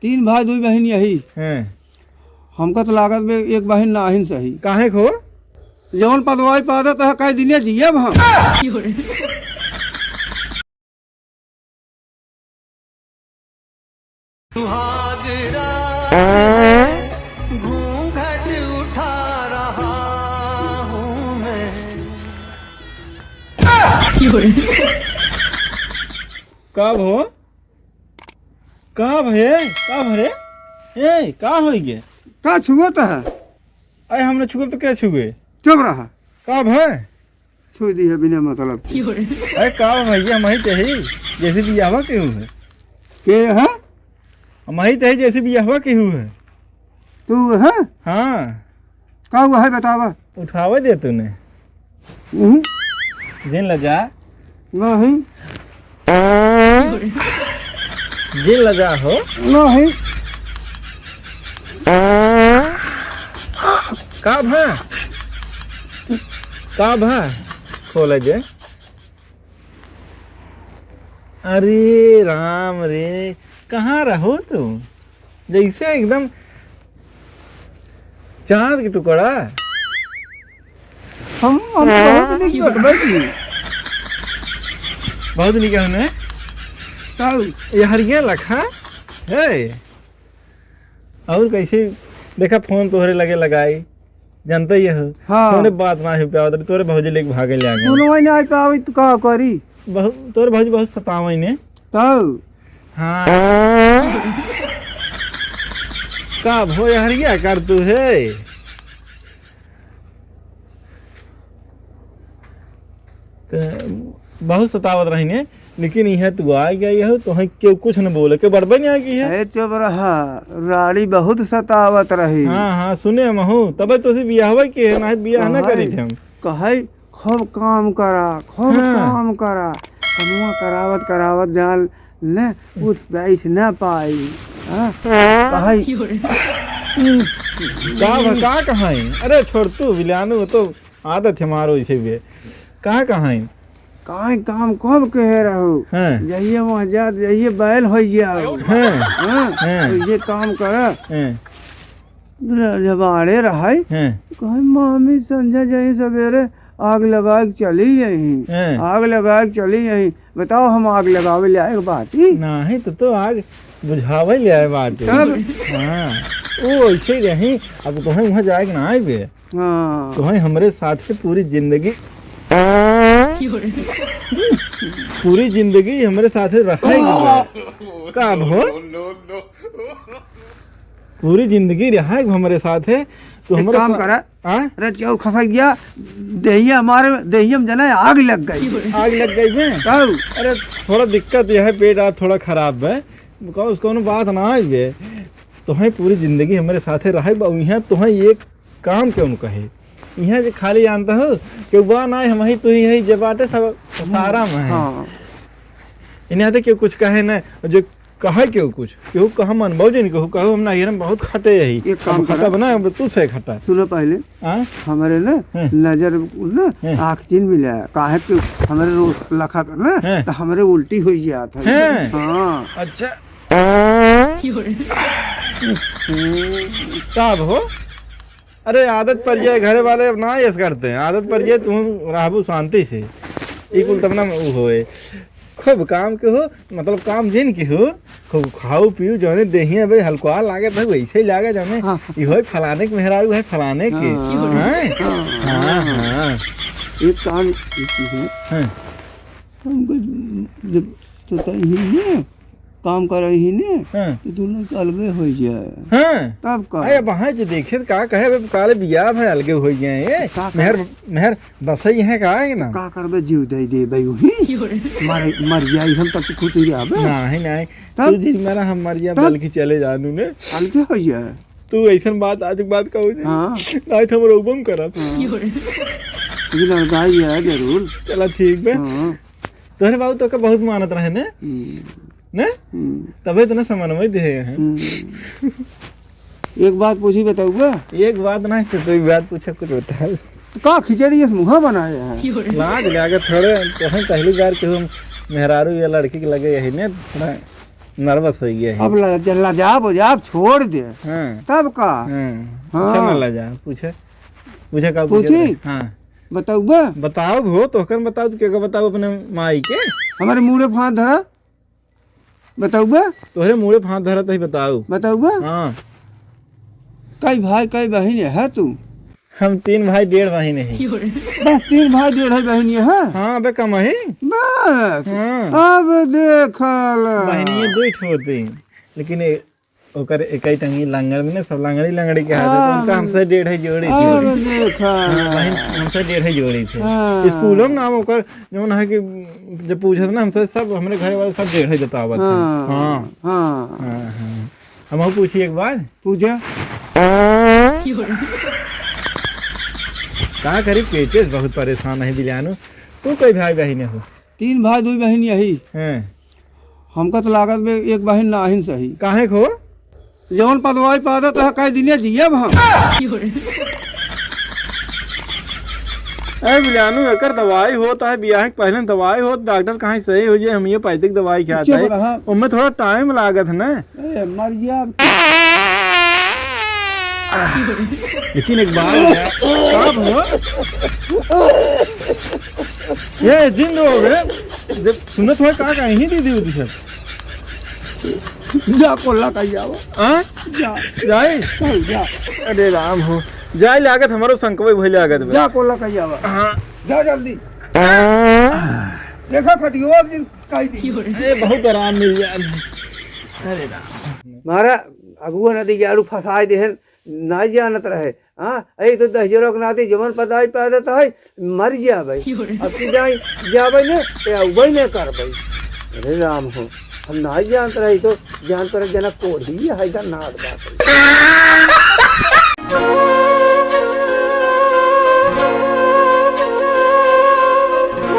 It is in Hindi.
3 भाई 2 बहन यही। हैं हमका तो लागत में एक बहन नाहिन सही। काहे को जौन पदवाई पादत है कई दिने जियब हम। घूंघट उठा रहा हूँ मैं। कब हो कब है कब रे ए का हो गए का छुअत है? अरे हमने छुए तो क्या छुए चुप रहा। कब है छू दी है बिना मतलब के। अरे कब भैया हम ही तो है जैसे बियाहवा क्यों है के है? हम ही तो है जैसे बियाहवा क्यों है तू है? हाँ का हुआ है बतावा। उठावे दे तूने जिन लजा नहीं जिन लजा हो नहीं कब है कब है खोल जे। अरे राम रे कहाँ रहो तुम जैसे एकदम चांद के टुकड़ा। हम बहुत नहीं बैठी। बहुत निका होने ताऊ ये हरिया लखा है और कैसे देखा फोन तोहरे लगे लगाई जानते ही हो। हाँ। तोरे बात ना हो पावत तोरे भौजी लेके भागे ले आ गए कोनो नहीं आ पावी तो का करी। बहुत तोरे भौजी बहुत सतावई ने। ताऊ हाँ कब हो हरिया कर तू है तो बहुत सतावत रही ने लेकिन यह तू आ गई हो तो क्यों कुछ न बोले के बड़बे नहीं आ गई है। ए चुप रहा। राड़ी बहुत सतावत रही। हाँ हाँ सुने महू तबे तो बियाह के है ना बियाह ना करी थे हम कहे खूब काम करा खूब हाँ। काम करा कमुआ करावत करावत जान ले उठ बैठ न पाई। हाँ? कहे का कहाँ है अरे छोड़ तू बिलानु तो आदत है मारो इसे भी कहाँ कहाँ है काहे काम कब कहे रहो। हाँ जइए वहाँ जा जइए बैल हो जाओ। हाँ हाँ? हाँ। तो ये काम कर हाँ जबाड़े रहे हाँ कहे मामी संझा जही सवेरे आग लगा के चली यहीं। हाँ। आग लगा के चली यहीं। बताओ हम आग लगावे ले आए बाटी। नहीं तो आग बुझावे ले आए बाटे। तब हाँ वो ऐसे ही रही अब तुम्हें वहाँ जाए ना आए बे हाँ तुम्हें हमारे साथ में पूरी जिंदगी हमारे साथ रहेगी कब हो पूरी जिंदगी रहेगी हमारे साथ है तो एक हमारे काम करा। हाँ अरे क्यों खसा गया दहिया हमारे दहिया में जना आग लग गई। आग लग गई है तब अरे थोड़ा दिक्कत यह है पेट आप थोड़ा खराब है उसको बात ना आई बे तुम्हें पूरी जिंदगी हमारे साथ रहे यहाँ तुम्हें एक काम क्यों न कहे यहाँ जो खाली जानता हो कि वह ना हम ही तू ही है जब बाटे सब सारा में है हाँ इन्हें आते क्यों कुछ कहे ना जो कहे क्यों कुछ क्यों कहा मन बहु नहीं कहूँ कहो हम ना ये बहुत खटे यही एक काम खट्टा करा। बना तू से खट्टा सुनो पहले हाँ हमारे ना हाँ। नजर ना आँखिन मिला काहे कि हमारे रोज लखा कर ना हाँ। तो हमारे उल्टी हो जाता है। हैं? हाँ अच्छा तब हो अरे आदत पर जाए घरे वाले अब ना यस करते हैं आदत पर जाए तुम रहबू शांति से कुल तब ना वो होए खूब काम के हो मतलब काम जिन के हो खूब खाओ पियो जौने देही भाई हल्का लागे भाई वैसे ही लागे जौने हाँ। ये हो फलाने के मेहरारू है फलाने के हाँ। हैं? हाँ हाँ एक काम है हाँ हमको जब तो ही ने काम कर रही ने हाँ तो दोनों के अलगे हो जाए हाँ तब का अरे वहाँ जो देखे तो का कहे बे काले बियाह भाई अलगे हो गए ये का कहे? मेहर मेहर बस ही है का है ना का करबे जीव दे दे भाई वही मर जाई हम तक तो खुद ही आबे नहीं नहीं तब? तू जी मेरा हम मर गया तब? बल्कि चले जानू ने अलगे हो जाए। तू ऐसन बात आज बात कहू हाँ नहीं तो हम रोबम करब लेकिन अलगाई है जरूर। चला ठीक बे हाँ तोहरे बाबू तो का बहुत मानत रहे ने ने तबे तो ना समन्वय दे हैं एक बात पूछी बताऊंगा। एक बात नहीं तो कोई बात पूछे कुछ बता का खिचड़ी इस मुहा बनाया है। लाज लगे थोड़े तो हम पहली बार के हम मेहरारू या लड़की के लगे यही ने थोड़ा नर्वस हो गया है। अब लजाब उजाब छोड़ दे हाँ तब का। हाँ अच्छा ना लजा पूछे पूछे का पूछी? हाँ बताऊ बा बताओ भो तो कर बताओ तो क्या बताओ अपने माई के हमारे मुँह फाँद धरा बताऊ बा तोहरे मुँह फाँद धरा तो ही बताओ बताऊ बा हाँ कई भाई कई बहन है तू? हम 3 भाई 1.5 बहन है। बस 3 भाई 1.5 बहन है हाँ बे कम है बस। हाँ अब देखल बहनिये 2 होते हैं लेकिन ओकर एकई टंगी लांगड़ में ना सब लांगड़ी के हाथ है तो उनका हमसे 1.5 जोड़ी थी। अब देखल बहन हमसे 1.5 जोड़ी थे। हाँ। स्कूलों में नाम ओकर जो है कि जब पूछत ना हमसे सब हमारे घर वाले सब 1.5 बतावत हैं। हाँ हाँ हाँ हाँ हाँ हम पूछी एक बार पूजा का करी पेटे से बहुत परेशान है बिलानो तू कोई भाई बहन हो? 3 भाई 2 बहन यही हैं हमका तो लागत में एक बहन नाहिन सही काहे को जवन पदवाई पादत है कई दिन जियब हम। अरे बिलानो एकर दवाई होता है बियाह के पहले दवाई हो डॉक्टर कहाँ सही हो जाए होम्योपैथिक दवाई खाता है उनमें थोड़ा टाइम लागत है ना। मर गया लेकिन एक बार कब हो ये जिन हो गए जब सुनत हो का कहीं दीदी उदी सब जा कोल्ला का जाओ जा जाए चल जा अरे राम हो जाए लागत हमारो संकवे भइल लागत जा कोल्ला का जाओ हाँ जा जल्दी देखा खटियो अब दिन काई दी अरे बहुत आराम मिल जाए। अरे राम मारा अगुआ नदी जाड़ू फसाए देहन नहीं जानत रहे। हाँ ऐ तो 10 जोरक नाती जमन पदाई पादत है मर जा भाई अब की जाई जाबे ने ते उबई ने कर भाई। अरे राम हो हम नहीं जानत रहे तो जान पर जनक कोढ़ी है नाद बात।